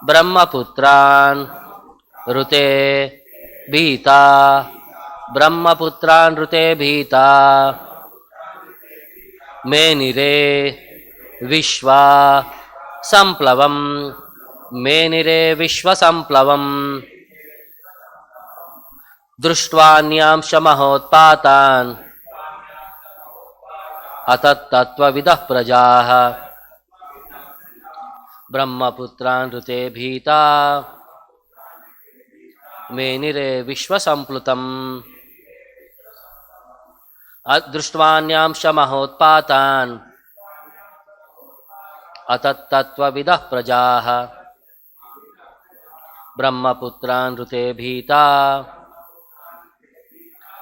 Brahmaputran Rute Bhita. Brahmaputran Rute Bhita. Menire Vishwa Samplavam. Menire Vishwa Samplavam. Drushtvaanyam Shamahotpatan Atat Tattva Vidah Prajaha. Brahmaputran Rute Bhita. Menire Vishwa Samplutam. Drushtvaanyam Shamahotpatan Atat Tattva Vidah Prajaha. Brahmaputran Rute Bhita.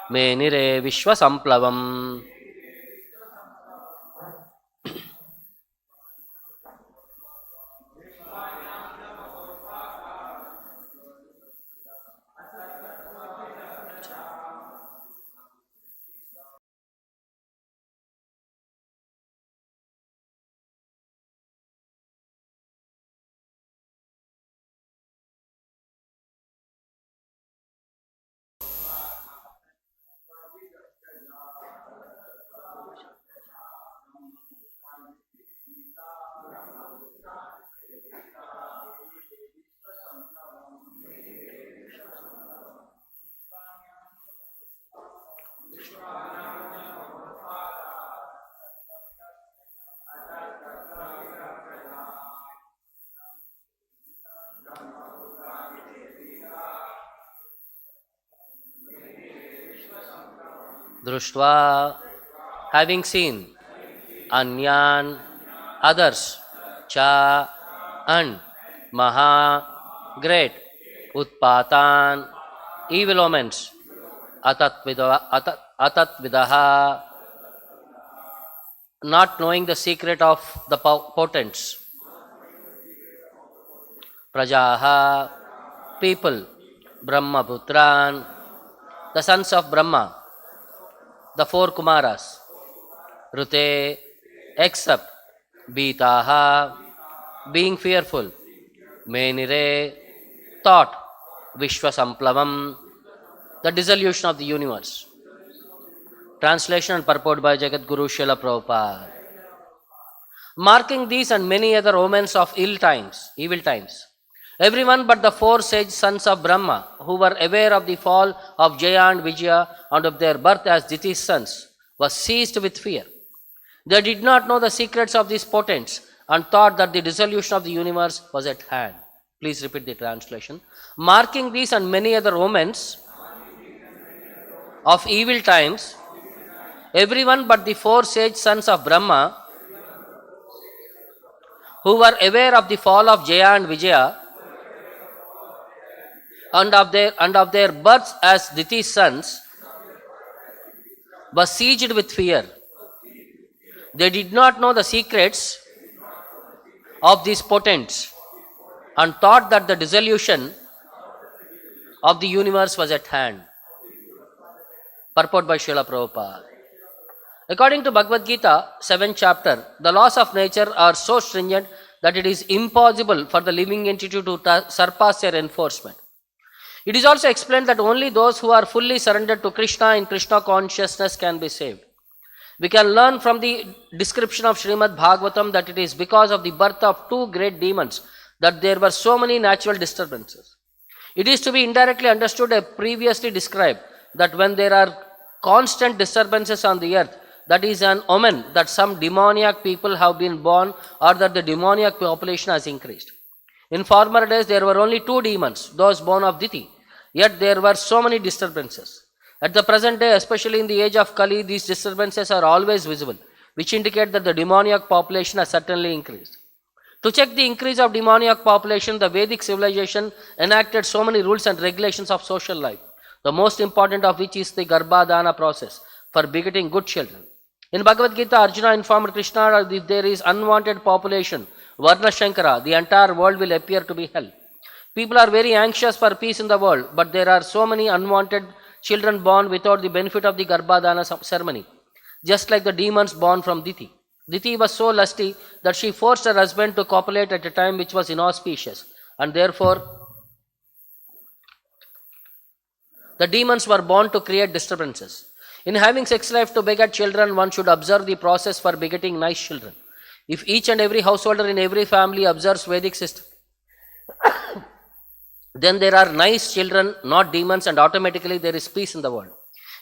Menire Vishwa Samplavam. Društva, having seen, Anyan, others, Cha, and Maha, great, Utpatan, evil omens, Atat Vidaha, not knowing the secret of the portents, Prajaha, people, Brahmaputran, the sons of Brahma, the four Kumaras, Rute, except Bhitaha, being fearful, Menire, thought, Vishwasamplavam, the dissolution of the universe. Translation and purport by Jagat Guru Srila Prabhupada. Marking these and many other omens of evil times, everyone but the four sage sons of Brahma, who were aware of the fall of Jaya and Vijaya and of their birth as Diti's sons, was seized with fear. They did not know the secrets of these portents and thought that the dissolution of the universe was at hand. Please repeat the translation. Marking these and many other omens of evil times, everyone but the four sage sons of Brahma, who were aware of the fall of Jaya and Vijaya and of their births as Diti's sons, was seized with fear. They did not know the secrets of these portents and thought that the dissolution of the universe was at hand. Purport by Srila Prabhupada. According to Bhagavad Gita, 7th chapter, the laws of nature are so stringent that it is impossible for the living entity to surpass their enforcement. It is also explained that only those who are fully surrendered to Krishna in Krishna consciousness can be saved. We can learn from the description of Srimad Bhagavatam that it is because of the birth of two great demons that there were so many natural disturbances. It is to be indirectly understood as previously described that when there are constant disturbances on the earth, that is an omen that some demoniac people have been born or that the demoniac population has increased. In former days, there were only two demons, those born of Diti, yet there were so many disturbances. At the present day, especially in the age of Kali, these disturbances are always visible, which indicate that the demoniac population has certainly increased. To check the increase of demoniac population, the Vedic civilization enacted so many rules and regulations of social life, the most important of which is the Garbhadana process for begetting good children. In Bhagavad Gita, Arjuna informed Krishna that if there is unwanted population, Varna Shankara, the entire world will appear to be hell. People are very anxious for peace in the world, but there are so many unwanted children born without the benefit of the Garbhadana ceremony, just like the demons born from Diti. Diti was so lusty that she forced her husband to copulate at a time which was inauspicious. And therefore, the demons were born to create disturbances. In having sex life to beget children, one should observe the process for begetting nice children. If each and every householder in every family observes Vedic system, then there are nice children, not demons, and automatically there is peace in the world.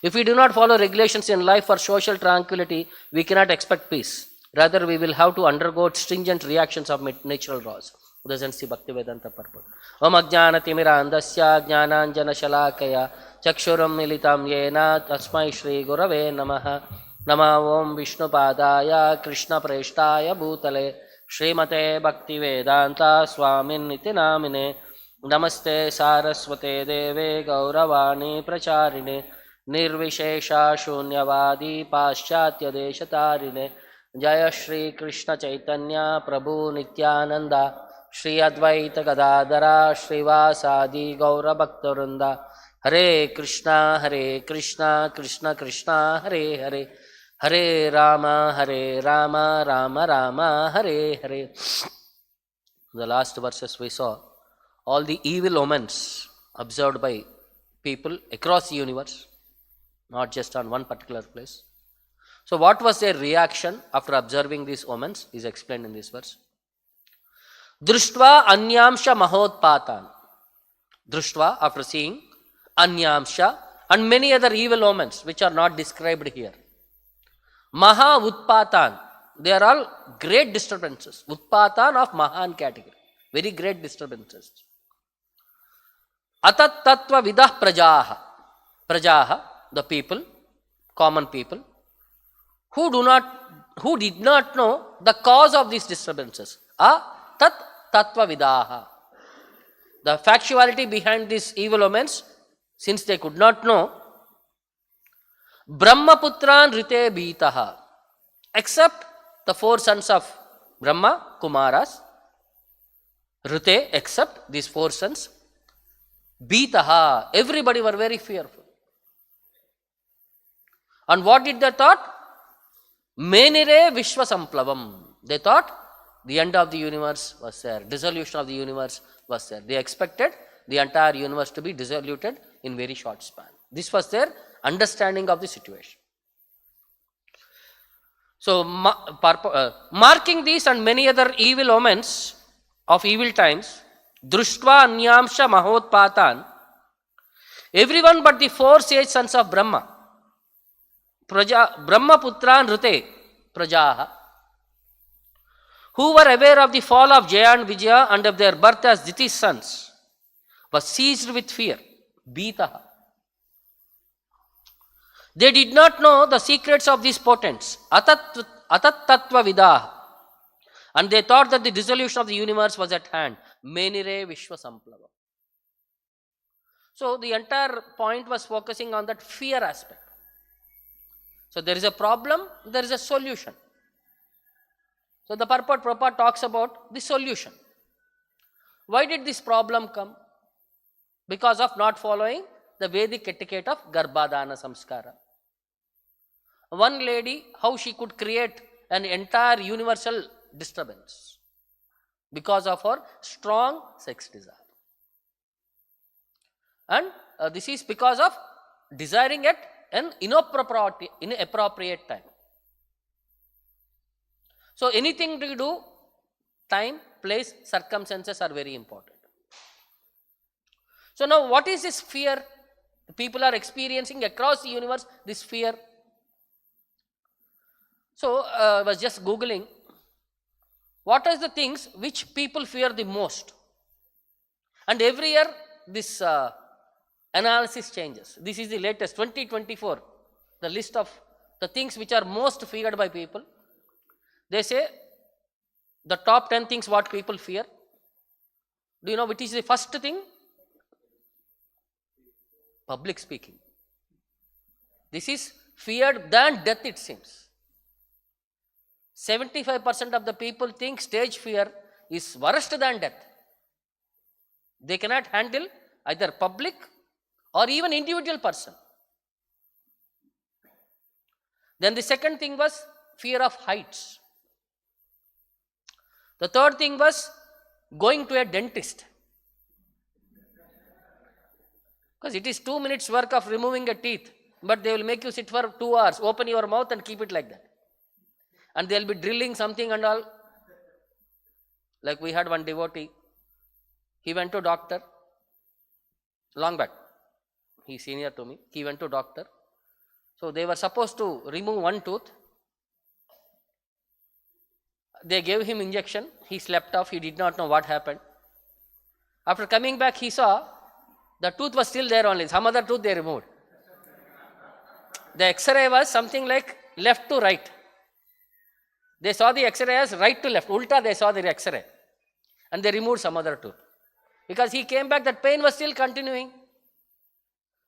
If we do not follow regulations in life for social tranquility, we cannot expect peace. Rather, we will have to undergo stringent reactions of natural laws. Doesn't see Bhakti Vedanta purport. Om Ajnanatimira Andasya Jnananjana Shalakaya Chakshuram Militam Yena Tasmai Shri Gurave Namaha Nama Om Vishnu Padaya Krishna Preshtaya Bhutale Srimate Bhakti Vedanta Swamin Niti Namine Namaste Saraswate Deve Gauravani Pracharine Nirvishesha Shunyavadi Paschatya Deshatarine Jaya Shri Krishna Chaitanya Prabhu Nityananda Shri Advaita Gadadara Srivasadi Gaura Bhaktarunda Hare Krishna Krishna Krishna Hare Hare Hare Rama Rama Rama Hare Hare. The last verses we saw all the evil omens observed by people across the universe, not just on one particular place. So what was their reaction after observing these omens is explained in this verse. Drishtva anyamsha mahotpatan. Drishtva, after seeing anyamsha and many other evil omens which are not described here. Maha utpatan. They are all great disturbances. Utpatan of Mahan category. Very great disturbances. Atat tattva vidah prajaha. Prajaha, the people, common people, who did not know the cause of these disturbances. Tat tattva vidaha. The factuality behind these evil omens, since they could not know, Brahmaputran rite bhitaha, except the four sons of Brahma, Kumaras, rite, except these four sons, bhitaha, everybody were very fearful. And what did they thought? Menire Vishwa Samplavam. They thought the end of the universe was there, dissolution of the universe was there. They expected the entire universe to be dissoluted in very short span. This was their understanding of the situation. So, marking these and many other evil omens of evil times, Drishtva Anyamsha Mahotpatan, everyone but the four sage sons of Brahma, Brahmaputran Rute Prajaha, who were aware of the fall of Jaya and Vijaya and of their birth as Diti's sons, was seized with fear, Bhitaha. They did not know the secrets of these portents, Atat Tattva Vidah, and they thought that the dissolution of the universe was at hand, Menire Vishwa Samplava. So the entire point was focusing on that fear aspect. So there is a problem, there is a solution. So the purport Prabhupada talks about the solution. Why did this problem come? Because of not following the Vedic etiquette of Garbhadana Samskara. One lady, how she could create an entire universal disturbance because of her strong sex desire. And this is because of desiring at an inappropriate time. So anything to do, time, place, circumstances are very important. So now what is this fear? The people are experiencing across the universe this fear. So I was just googling, what are the things which people fear the most? And every year this analysis changes. This is the latest, 2024, the list of the things which are most feared by people. They say the top 10 things what people fear. Do you know which is the first thing? Public speaking. This is feared than death, it seems. 75% of the people think stage fear is worse than death. They cannot handle either public or even individual person. Then the second thing was fear of heights. The third thing was going to a dentist. Because it is 2 minutes work of removing a teeth, but they will make you sit for 2 hours, open your mouth and keep it like that. And they will be drilling something and all. Like we had one devotee, he went to doctor, long back, he is senior to me, he went to doctor. So they were supposed to remove one tooth. They gave him injection, he slept off, he did not know what happened. After coming back, he saw the tooth was still there only, some other tooth they removed. The X-ray was something like left to right. They saw the X-ray as right to left, ulta they saw the X-ray. And they removed some other tooth. Because he came back, that pain was still continuing.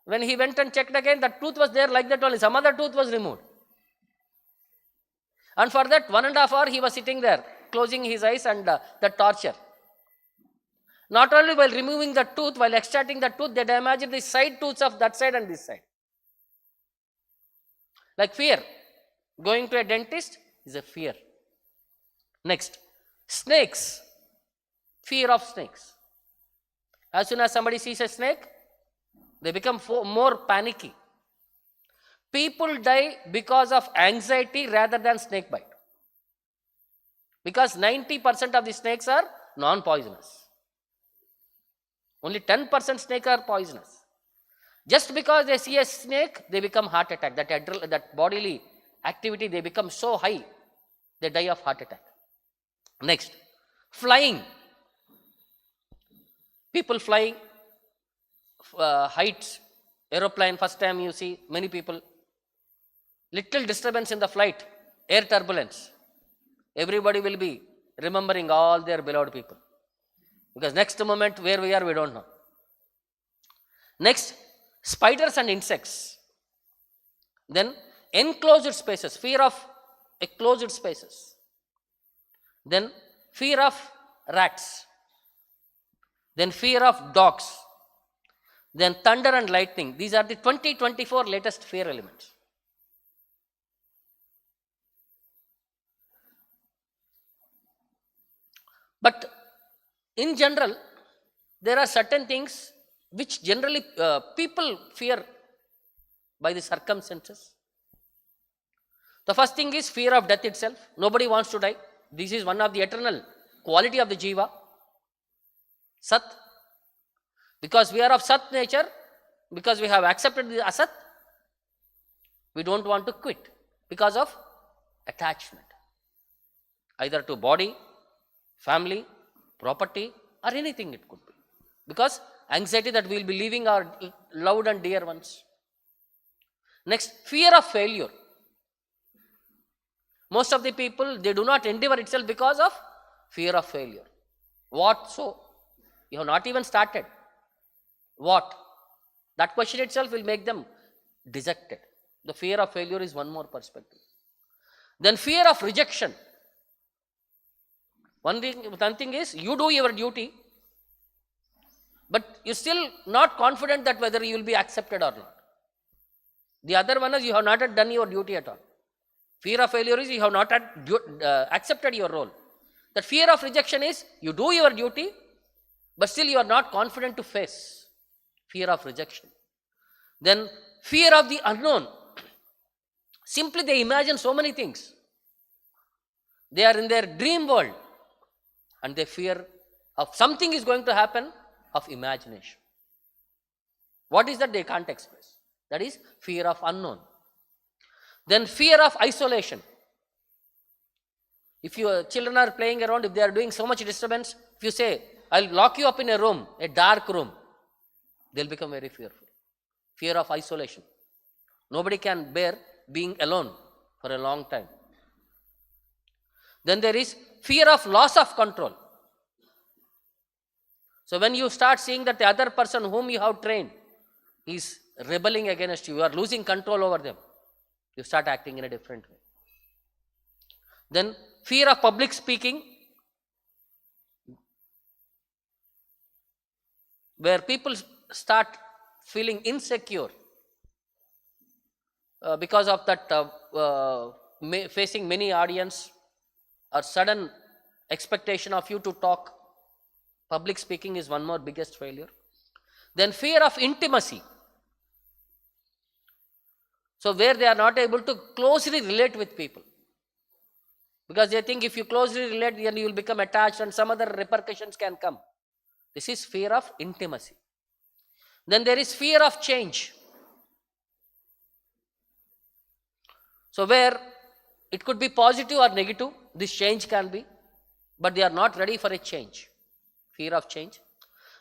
When he went and checked again, that tooth was there like that only, some other tooth was removed. And for that 1.5 hours he was sitting there, closing his eyes and the torture. Not only while removing the tooth, while extracting the tooth, they damaged the side tooths of that side and this side. Like fear. Going to a dentist is a fear. Next, snakes. Fear of snakes. As soon as somebody sees a snake, they become more panicky. People die because of anxiety rather than snake bite. Because 90% of the snakes are non-poisonous. Only 10% snakes are poisonous. Just because they see a snake, they become heart attack. That bodily activity, they become so high, they die of heart attack. Next, flying. People flying, heights, aeroplane, first time you see many people. Little disturbance in the flight, air turbulence. Everybody will be remembering all their beloved people. Because next moment where we are, we don't know. Next, spiders and insects. Then enclosed spaces, fear of closed spaces. Then fear of rats. Then fear of dogs. Then thunder and lightning. These are the 2024 latest fear elements. But in general, there are certain things which generally people fear by the circumstances. The first thing is fear of death itself. Nobody wants to die. This is one of the eternal quality of the Jiva. Sat. Because we are of Sat nature, because we have accepted the Asat, we don't want to quit because of attachment. Either to body, family, property, or anything it could be. Because anxiety that we will be leaving our loved and dear ones. Next, fear of failure. Most of the people, they do not endeavor itself because of fear of failure. What so? You have not even started. What? That question itself will make them dejected. The fear of failure is one more perspective. Then fear of rejection. One thing is, you do your duty, but you're still not confident that whether you will be accepted or not. The other one is, you have not done your duty at all. Fear of failure is, you have not accepted your role. The fear of rejection is, you do your duty, but still you are not confident to face. Fear of rejection. Then fear of the unknown. Simply they imagine so many things. They are in their dream world. And they fear of something is going to happen of imagination. What is that? They can't express. That is fear of unknown. Then fear of isolation. If your children are playing around, if they are doing so much disturbance, if you say, I'll lock you up in a room, a dark room, they'll become very fearful. Fear of isolation. Nobody can bear being alone for a long time. Then there is fear of loss of control. So when you start seeing that the other person whom you have trained is rebelling against you, you are losing control over them, you start acting in a different way. Then fear of public speaking, where people start feeling insecure because of that facing many audience or sudden expectation of you to talk. Public speaking is one more biggest failure. Then fear of intimacy. So where they are not able to closely relate with people. Because they think if you closely relate, then you will become attached and some other repercussions can come. This is fear of intimacy. Then there is fear of change. So where it could be positive or negative, this change can be, but they are not ready for a change. Fear of change.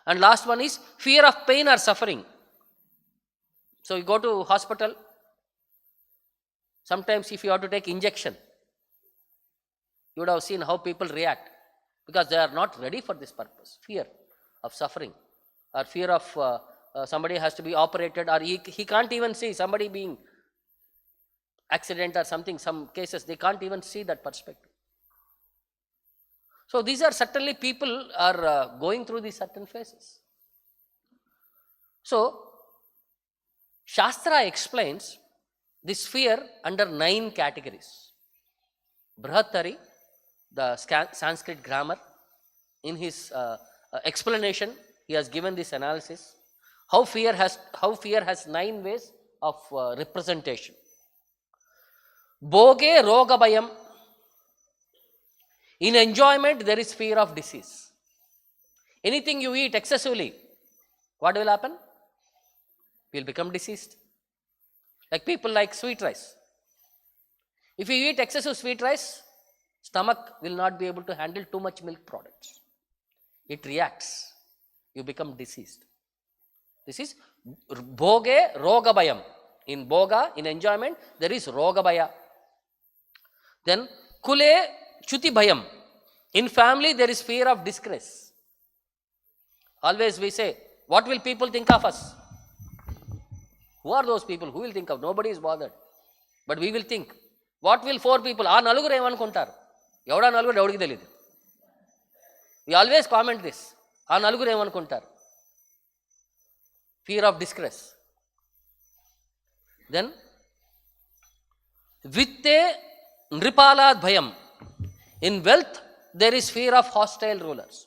And last one is fear of pain or suffering. So you go to hospital, sometimes if you have to take injection, you would have seen how people react because they are not ready for this purpose. Fear of suffering or fear of somebody has to be operated or he can't even see somebody being accident or something. Some cases they can't even see that perspective. So these are certainly people are going through these certain phases. So Shastra explains this fear under 9 categories. Brihattari, the Sanskrit grammar, in his explanation, he has given this analysis. How fear has 9 ways of representation. Bhoge roga bhayam. In enjoyment, there is fear of disease. Anything you eat excessively, what will happen? You will become diseased. Like people like sweet rice. If you eat excessive sweet rice, stomach will not be able to handle too much milk products. It reacts. You become diseased. This is bhoge roga bhayam. In bhoga, in enjoyment, there is roga bhaya. Then kule chuti bhayam. In family, there is fear of disgrace. Always we say, what will people think of us? Who are those people? Who will think of? Nobody is bothered. But we will think. What will 4 people? Aa naluguru evanukuntaru? Evada naluguru evadiki teliyadu. We always comment this. Aa naluguru evanukuntaru? Fear of disgrace. Then vitte nripalad bhayam. In wealth, there is fear of hostile rulers.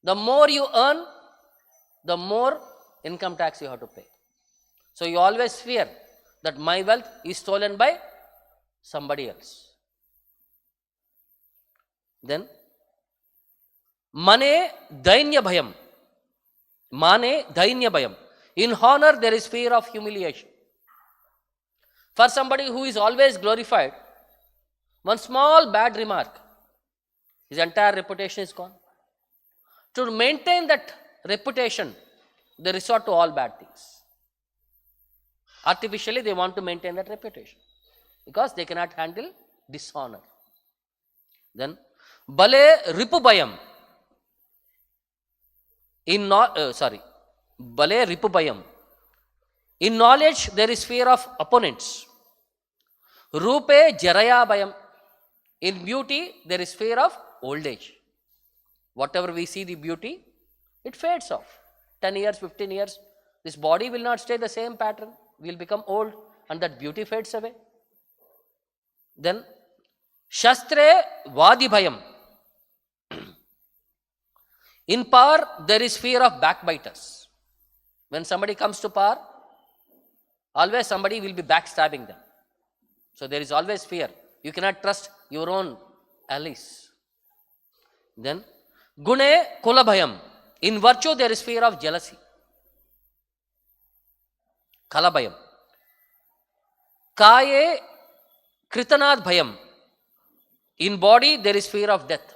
The more you earn, the more income tax you have to pay. So you always fear that my wealth is stolen by somebody else. Then mane dainya bhayam. Mane dainya bhayam. In honor, there is fear of humiliation. For somebody who is always glorified, one small bad remark, his entire reputation is gone. To maintain that reputation, they resort to all bad things. Artificially, they want to maintain that reputation because they cannot handle dishonor. Then, bale ripu bhayam. Bale ripu bhayam. In knowledge, there is fear of opponents. Rupe jaraya bhayam. In beauty, there is fear of old age. Whatever we see the beauty, it fades off. 10 years, 15 years, this body will not stay the same pattern. We will become old and that beauty fades away. Then, shastre vadi bhayam. In power, there is fear of backbiters. When somebody comes to power, always somebody will be backstabbing them. So there is always fear. You cannot trust your own allies. Then, gune kula bhayam. In virtue, there is fear of jealousy. Kala bhayam. Kaye kritanad bhayam. In body, there is fear of death.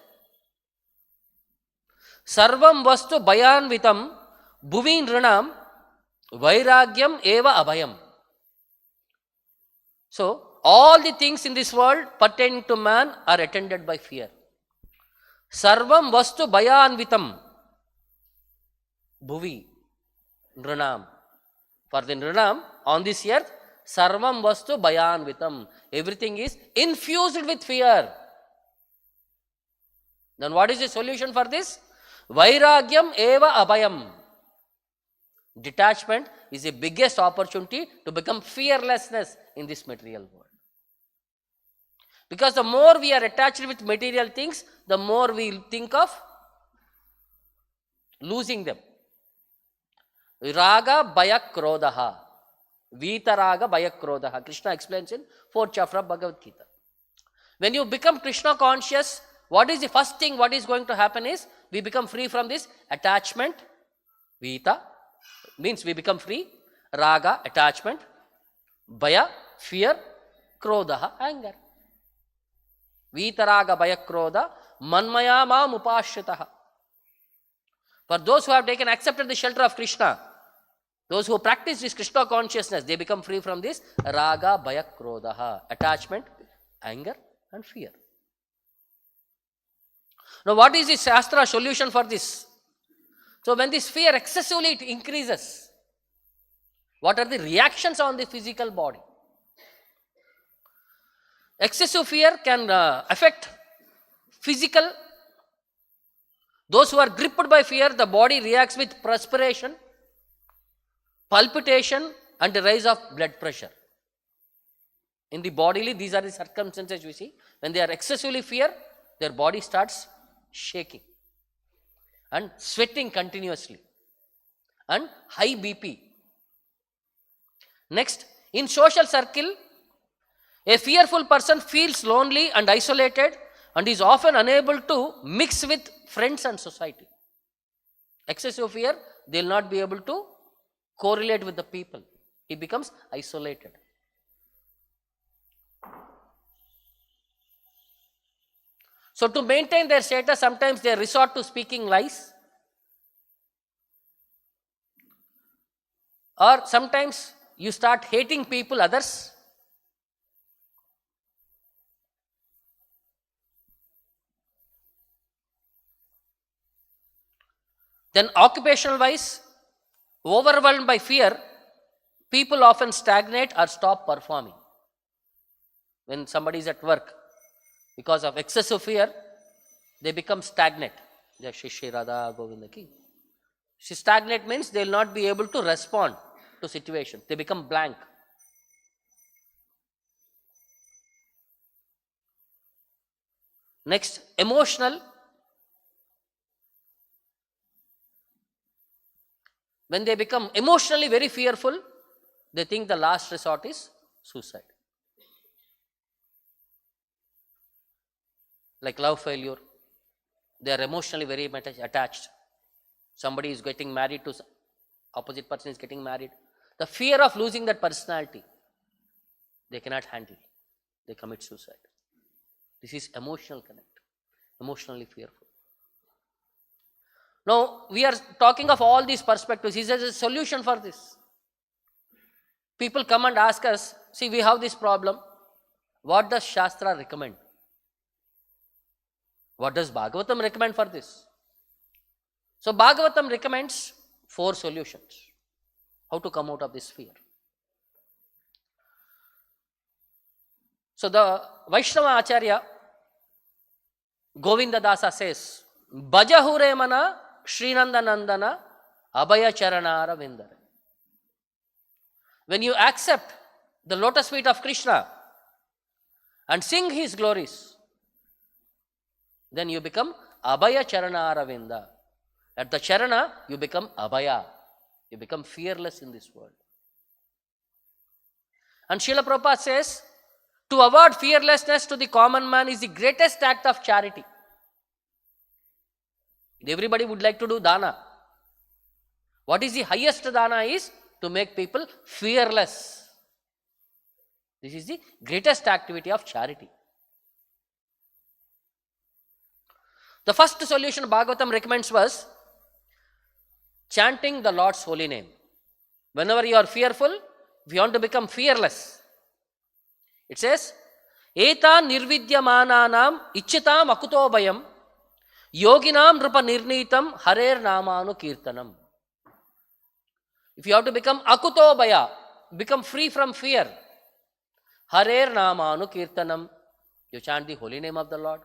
Sarvam vastu bhayanvitam bhuvi nrinam vairagyam eva abhayam. So, all the things in this world pertaining to man are attended by fear. Sarvam vastu bhayanvitam bhuvi nrinam. For the nrinam on this earth, sarvam vastu bhayanvitam. Everything is infused with fear. Then what is the solution for this? Vairagyam eva abhayam. Detachment is the biggest opportunity to become fearlessness in this material world. Because the more we are attached with material things, the more we think of losing them. Raga Bhaya Krodha. Vitaraga Bhaya Krodha. Krishna explains in 4th chapter of Bhagavad Gita. When you become Krishna conscious, what is the first thing what is going to happen is, we become free from this attachment. Vita means we become free. Raga, attachment. Bhaya, fear. Krodha, anger. Vitaraga Bhaya Krodha. Manmaya mam upashyataha. For those who have accepted the shelter of Krishna, those who practice this Krishna consciousness, they become free from this Raga Bhaya Krodha. Attachment, anger and fear. Now what is the Shastra solution for this? So when this fear excessively it increases, what are the reactions on the physical body? Excessive fear can affect physical. Those who are gripped by fear, the body reacts with perspiration, palpitation and the rise of blood pressure. In the bodily, these are the circumstances we see. When they are excessively fear, their body starts shaking and sweating continuously and high BP. Next, in social circle, a fearful person feels lonely and isolated and is often unable to mix with friends and society. Excessive fear, they will not be able to correlate with the people. He becomes isolated. So to maintain their status, sometimes they resort to speaking lies. Or sometimes you start hating people, others. Then occupational wise, overwhelmed by fear, people often stagnate or stop performing. When somebody is at work, because of excessive fear, they become stagnant. Shishi Radha Govinda ki. Stagnant means they will not be able to respond to situation. They become blank. Next, emotional. When they become emotionally very fearful, they think the last resort is suicide. Like love failure, they are emotionally very much attached. Somebody is getting married to opposite person is getting married. The fear of losing that personality, they cannot handle. They commit suicide. This is emotional connect, emotionally fearful. Now, we are talking of all these perspectives. Is there a solution for this? People come and ask us, see, we have this problem. What does Shastra recommend? What does Bhagavatam recommend for this? So, Bhagavatam recommends 4 solutions. How to come out of this fear. So, the Vaishnava Acharya, Govinda Dasa says, Bhajahure mana Srinanda Nandana Abhaya Charanara Vindare. When you accept the lotus feet of Krishna and sing his glories, then you become Abhaya Charanara Vinda. At the Charana, you become Abhaya. You become fearless in this world. And Srila Prabhupada says, to award fearlessness to the common man is the greatest act of charity. Everybody would like to do dana. What is the highest dana is to make people fearless. This is the greatest activity of charity. The first solution Bhagavatam recommends was chanting the Lord's holy name. Whenever you are fearful, if you want to become fearless, it says, Eta nirvidyamananam ichchitam akuto bhayam yoginam nrupa nirnitam harer namanu kirtanam. If you have to become akuto bhaya, become free from fear, harer namanu kirtanam, you chant the holy name of the Lord.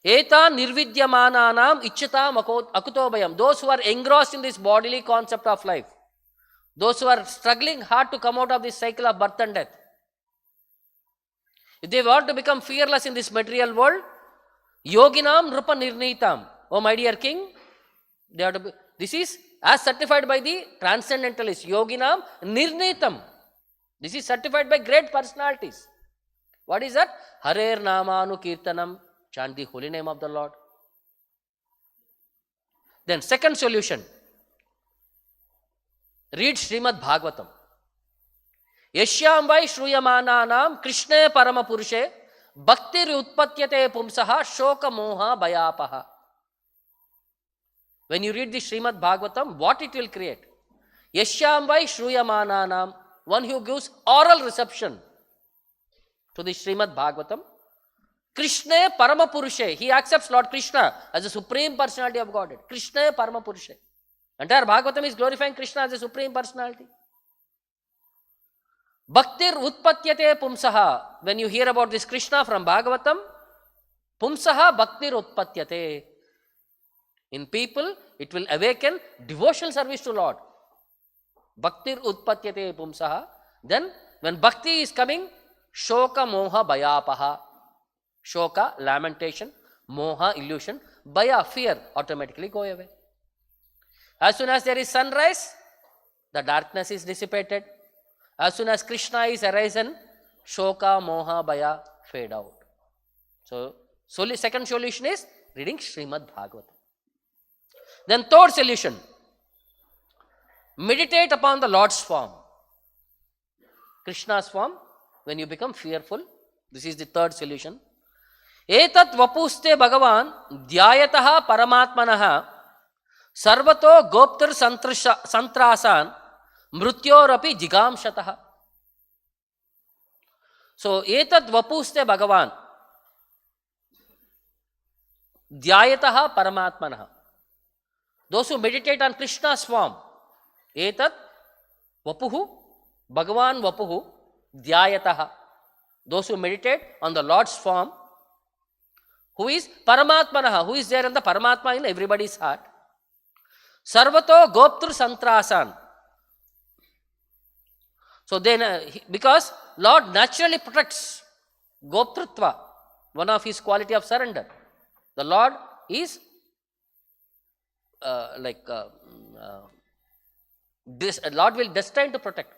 Eta nirvidyamananam ichchitam akuto bhayam. Those who are engrossed in this bodily concept of life, those who are struggling hard to come out of this cycle of birth and death, if they want to become fearless in this material world, yoginam nrupa nirnitam. Oh my dear king, they have to This is as certified by the transcendentalists, Yoginam Nirnitam. This is certified by great personalities. What is that? Harer Namanu Kirtanam. Chant the holy name of the Lord. Then second solution. Read Srimad Bhagavatam. Yashyam vai shruyamananam Krishne parama purushe bhaktir utpatyate pumsaha shoka moha bayapaha. When you read the Srimad Bhagavatam, what it will create? Yashyam vai shruyamananam, one who gives oral reception to the Srimad Bhagavatam. Krishna Parama Purushe, he accepts Lord Krishna as the Supreme Personality of Godhead. Krishna Parama Purushe. Entire Bhagavatam is glorifying Krishna as the Supreme Personality. Bhaktir Utpatyate Pumsaha. When you hear about this Krishna from Bhagavatam, Pumsaha Bhaktir Utpatyate. In people, it will awaken devotional service to Lord. Bhaktir Utpatyate Pumsaha. Then, when Bhakti is coming, Shoka Moha Bayapaha. Shoka, lamentation, Moha, illusion, Baya, fear, automatically go away. As soon as there is sunrise, the darkness is dissipated. As soon as Krishna is arisen, Shoka, Moha, Baya fade out. So, second solution is reading Srimad Bhagavatam. Then third solution, meditate upon the Lord's form. Krishna's form, when you become fearful, this is the third solution. Etat vapuste Bhagavan dhyayataha paramatmanaha sarvato goptar santrasan mrutyorapi jigamshataha. So, etat vapuste Bhagavan dhyayataha paramatmanaha. Those who meditate on Krishna's form, etat vapuhu, Bhagavan vapuhu, dhyayataha. Those who meditate on the Lord's form, who is Paramatmanaha, who is there in the Paramatma in everybody's heart. Sarvato Goptru Santrasan. So then, because Lord naturally protects Goptrutva, one of his quality of surrender. The Lord is Lord will destined to protect.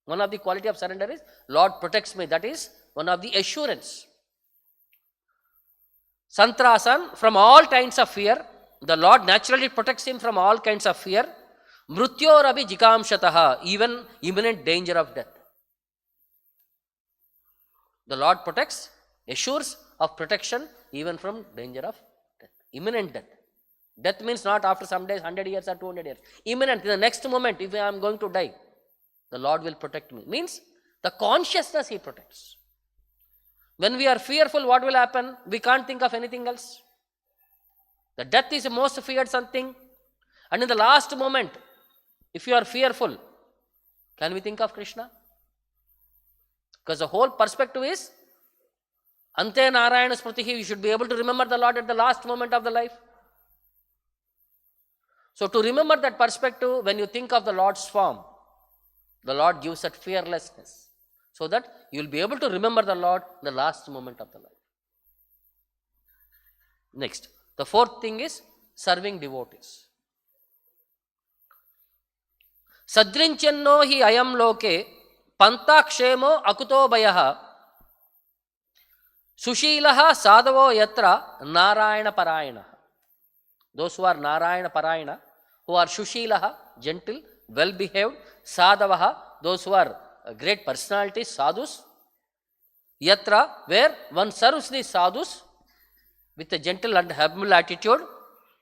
One of the quality of surrender is Lord protects me. That is one of the assurance. Santrasan, from all kinds of fear. The Lord naturally protects him from all kinds of fear. Mrutyorabi jikamshataha, even imminent danger of death. The Lord protects, assures of protection even from danger of death. Imminent death. Death means not after some days, 100 years or 200 years. Imminent, in the next moment, if I am going to die, the Lord will protect me. Means the consciousness he protects. When we are fearful, what will happen? We can't think of anything else. The death is the most feared something. And in the last moment, if you are fearful, can we think of Krishna? Because the whole perspective is, Ante Narayana Smritihi, you should be able to remember the Lord at the last moment of the life. So to remember that perspective, when you think of the Lord's form, the Lord gives that fearlessness. So that you will be able to remember the Lord in the last moment of the life. Next, the fourth thing is serving devotees. Sadrinchanno hi ayam loke pantakshemo akuto bayaha sushilaha sadavo yatra narayana parayana. Those who are narayana parayana, who are sushilaha, gentle, well behaved, sadavaha, those who are great personalities, sadhus, yatra, where one serves the sadhus with a gentle and humble attitude,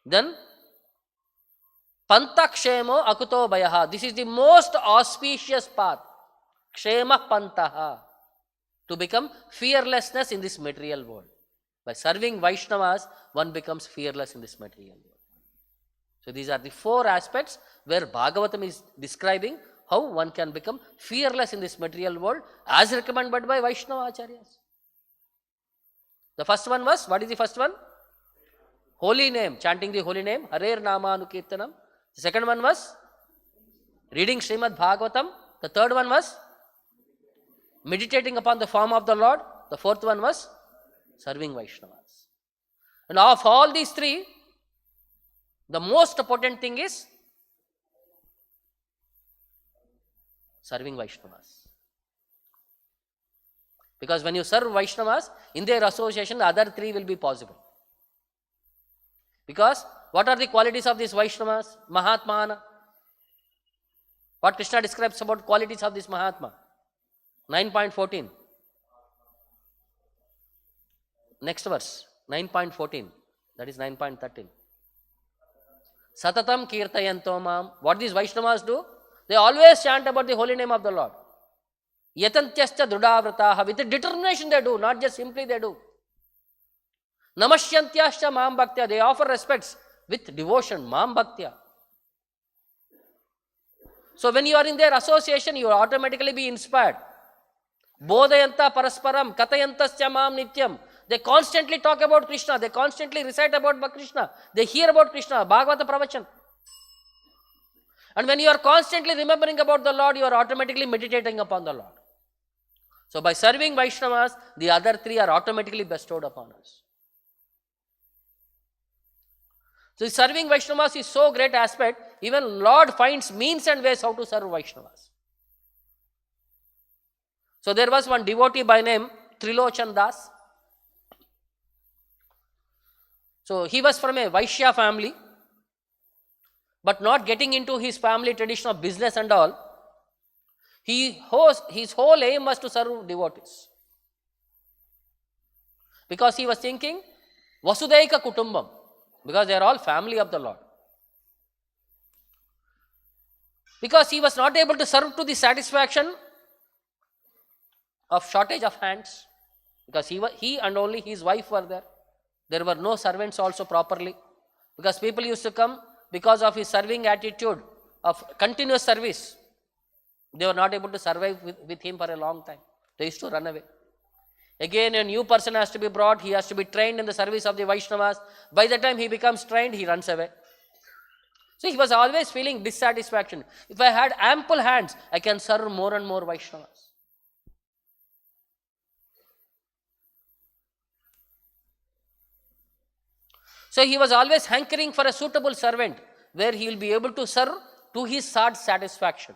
then pantha kshemo akuto bayaha. This is the most auspicious path. Kshema pantaha. To become fearlessness in this material world. By serving Vaishnavas, one becomes fearless in this material world. So these are the four aspects where Bhagavatam is describing how one can become fearless in this material world as recommended by Vaishnava Acharyas. The first one was, what is the first one? Holy name, chanting the holy name, Hare Nama Anukirtanam. The second one was reading Srimad Bhagavatam. The third one was meditating upon the form of the Lord. The fourth one was serving Vaishnavas. And of all these three, the most potent thing is Serving Vaishnavas. Because when you serve Vaishnavas, in their association, the other three will be possible. Because what are the qualities of these Vaishnavas? Mahatmana. What Krishna describes about qualities of this Mahatma? 9.14. Next verse, 9.14. That is 9.13. Satatam kirtayanto mam. What these Vaishnavas do? They always chant about the holy name of the Lord. Yatantyascha drudavrataha. With determination they do, not just simply they do. Namashyantyascha mam bhaktya. They offer respects with devotion, mam bhaktya. So when you are in their association, you will automatically be inspired. Bodhayanta parasparam katayantascha mam nityam. They constantly talk about Krishna. They constantly recite about Krishna. They hear about Krishna. Bhagavata pravachan. And when you are constantly remembering about the Lord, you are automatically meditating upon the Lord. So by serving Vaishnavas, the other three are automatically bestowed upon us. So serving Vaishnavas is so great aspect, even Lord finds means and ways how to serve Vaishnavas. So there was one devotee by name Trilochan Das. So he was from a Vaishya family, but not getting into his family tradition of business and all. His whole aim was to serve devotees. Because he was thinking, Vasudaika Kutumbam, because they are all family of the Lord. Because he was not able to serve to the satisfaction of shortage of hands, because he and only his wife were there. There were no servants also properly, because people used to come because of his serving attitude of continuous service. They were not able to survive with him for a long time. They used to run away. Again, a new person has to be brought. He has to be trained in the service of the Vaishnavas. By the time he becomes trained, he runs away. So he was always feeling dissatisfaction. If I had ample hands, I can serve more and more Vaishnavas. So he was always hankering for a suitable servant where he will be able to serve to his heart's satisfaction.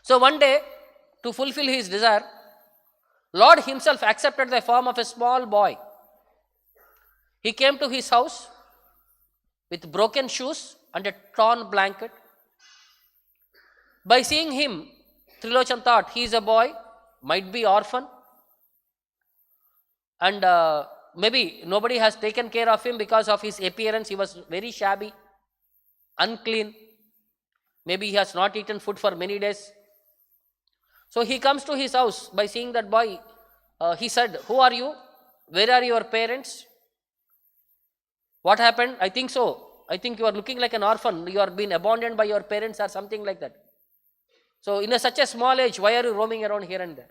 So one day, to fulfill his desire, Lord himself accepted the form of a small boy. He came to his house with broken shoes and a torn blanket. By seeing him, Trilochan thought, he is a boy, might be orphan, and maybe nobody has taken care of him because of his appearance. He was very shabby, unclean. Maybe he has not eaten food for many days. So he comes to his house. By seeing that boy, he said, who are you? Where are your parents? What happened? I think so. I think you are looking like an orphan. You are being abandoned by your parents or something like that. So in such a small age, why are you roaming around here and there?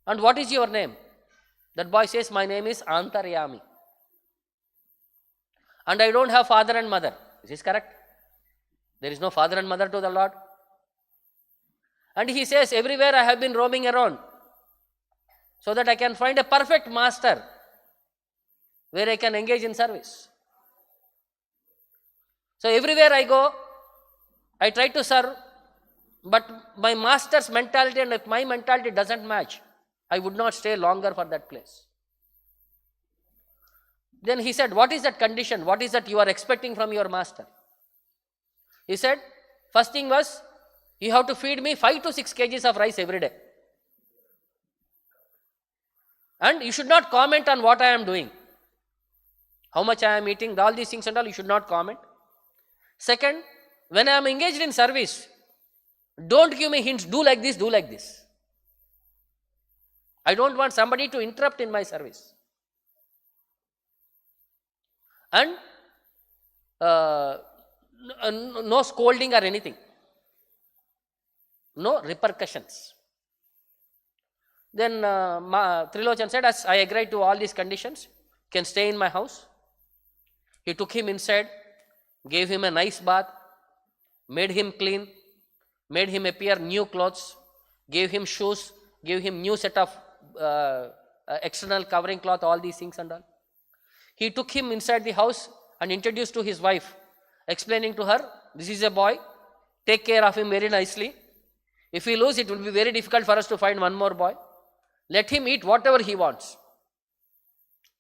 And what is your name? That boy says, my name is Antaryami. And I don't have father and mother. Is this correct? There is no father and mother to the Lord. And he says, everywhere I have been roaming around so that I can find a perfect master where I can engage in service. So everywhere I go, I try to serve, but my master's mentality and if my mentality doesn't match, I would not stay longer for that place. Then he said, what is that condition? What is that you are expecting from your master? He said, first thing was, you have to feed me 5 to 6 kgs of rice every day. And you should not comment on what I am doing. How much I am eating, all these things and all, you should not comment. Second, when I am engaged in service, don't give me hints, do like this, do like this. I don't want somebody to interrupt in my service. And no scolding or anything. No repercussions. Then Trilochan said, as I agree to all these conditions, can stay in my house. He took him inside, gave him a nice bath, made him clean, made him appear new clothes, gave him shoes, gave him new set of external covering cloth, all these things and all. He took him inside the house and introduced to his wife, explaining to her, this is a boy, take care of him very nicely. If we lose, it will be very difficult for us to find one more boy. Let him eat whatever he wants.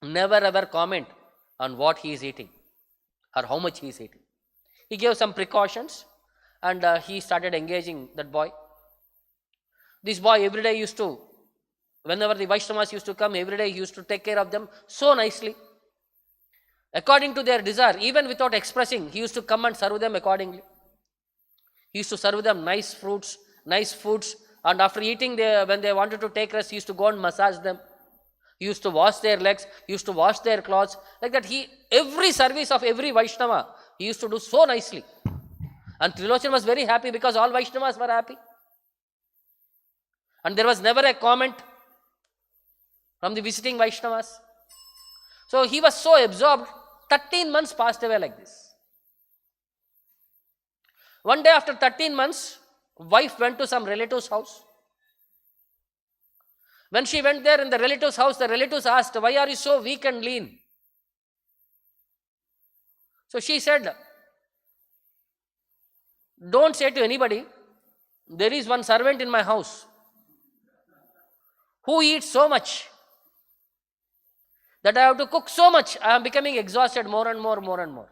Never ever comment on what he is eating or how much he is eating. He gave some precautions and he started engaging that boy. This boy every day used to, whenever the Vaishnavas used to come, every day he used to take care of them so nicely. According to their desire, even without expressing, he used to come and serve them accordingly. He used to serve them nice fruits, nice foods, and after eating, when they wanted to take rest, he used to go and massage them. He used to wash their legs, he used to wash their clothes. Like that, every service of every Vaishnava, he used to do so nicely. And Trilochan was very happy because all Vaishnavas were happy. And there was never a comment from the visiting Vaishnavas. So he was so absorbed, 13 months passed away like this. One day after 13 months, wife went to some relative's house. When she went there in the relative's house, the relatives asked, why are you so weak and lean? So she said, don't say to anybody, there is one servant in my house who eats so much that I have to cook so much, I am becoming exhausted more and more.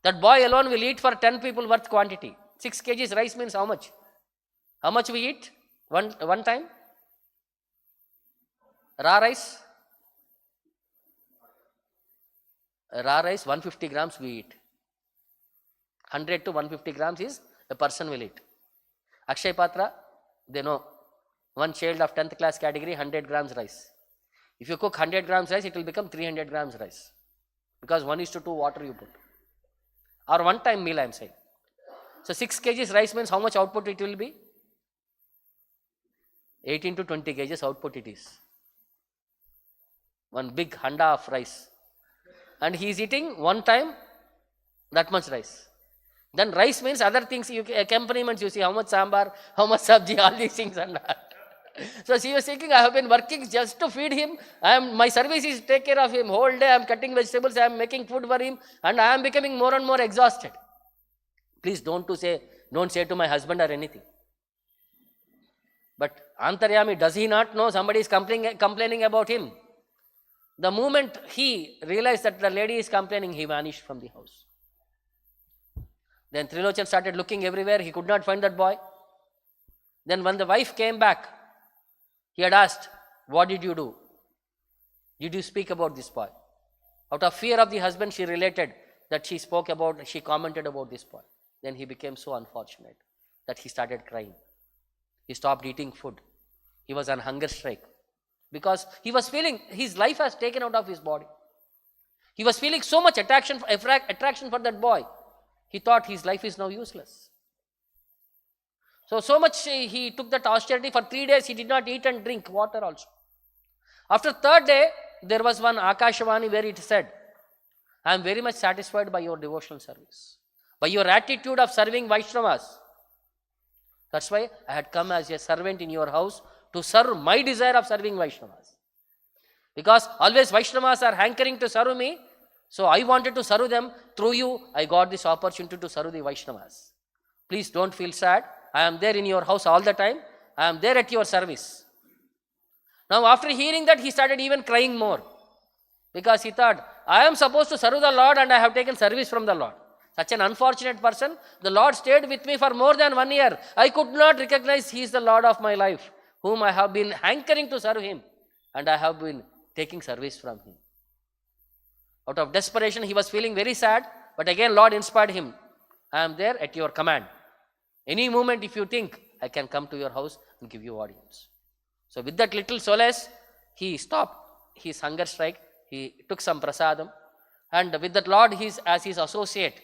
That boy alone will eat for 10 people worth quantity. 6 kgs rice means how much? How much we eat one time? Raw rice? Raw rice, 150 grams we eat. 100 to 150 grams is a person will eat. Akshay Patra, they know. One child of 10th class category, 100 grams rice. If you cook 100 grams rice, it will become 300 grams rice. Because 1:2 water you put. Or one time meal I am saying. So 6 kgs rice means how much output it will be? 18 to 20 kgs output it is. One big handa of rice. And he is eating one time that much rice. Then rice means other things, accompaniments you see, how much sambar, how much sabji, all these things and that. So she was thinking, I have been working just to feed him. My service is to take care of him. Whole day I am cutting vegetables, I am making food for him, and I am becoming more and more exhausted. Please don't say to my husband or anything. But Antaryami, does he not know somebody is complaining about him? The moment he realized that the lady is complaining, he vanished from the house. Then Trilochan started looking everywhere. He could not find that boy. Then when the wife came back, he had asked, what did you do? Did you speak about this boy? Out of fear of the husband, she related that she commented about this boy. Then he became so unfortunate that he started crying. He stopped eating food. He was on hunger strike. Because he was feeling his life has taken out of his body. He was feeling so much attraction for that boy. He thought his life is now useless. So much he took that austerity. For 3 days he did not eat and drink water also. After 3rd day, there was one Akashvani where it said, I am very much satisfied by your devotional service, by your attitude of serving Vaishnavas. That's why I had come as a servant in your house to serve my desire of serving Vaishnavas. Because always Vaishnavas are hankering to serve me, so I wanted to serve them. Through you, I got this opportunity to serve the Vaishnavas. Please don't feel sad. I am there in your house all the time. I am there at your service. Now after hearing that, he started even crying more. Because he thought, I am supposed to serve the Lord and I have taken service from the Lord. Such an unfortunate person. The Lord stayed with me for more than 1 year. I could not recognize he is the Lord of my life, whom I have been hankering to serve him. And I have been taking service from him. Out of desperation, he was feeling very sad. But again, Lord inspired him. I am there at your command. Any moment if you think, I can come to your house and give you audience. So with that little solace, he stopped his hunger strike. He took some prasadam. And with that Lord, as his associate,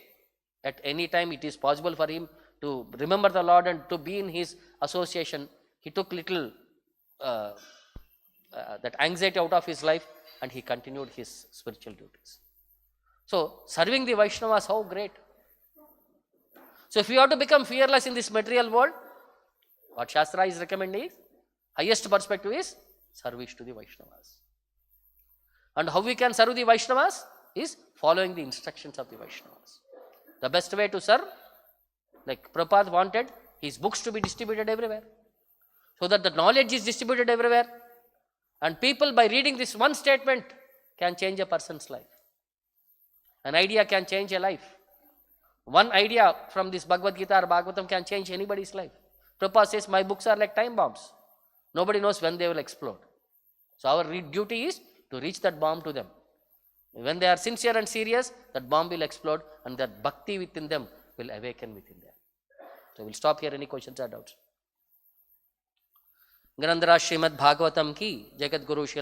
at any time it is possible for him to remember the Lord and to be in his association. He took little that anxiety out of his life and he continued his spiritual duties. So serving the Vaishnavas, how great. So if you have to become fearless in this material world, what Shastra is recommending is, highest perspective is service to the Vaishnavas. And how we can serve the Vaishnavas is following the instructions of the Vaishnavas. The best way to serve, like Prabhupada wanted his books to be distributed everywhere, so that the knowledge is distributed everywhere, and people by reading this one statement can change a person's life. An idea can change a life. One idea from this Bhagavad Gita or Bhagavatam can change anybody's life. Prabhupada says, my books are like time bombs. Nobody knows when they will explode. So our duty is to reach that bomb to them. When they are sincere and serious, that bomb will explode and that bhakti within them will awaken within them. So we'll stop here. Any questions or doubts? Grandhara Srimad Bhagavatam ki Jagat Guru Shila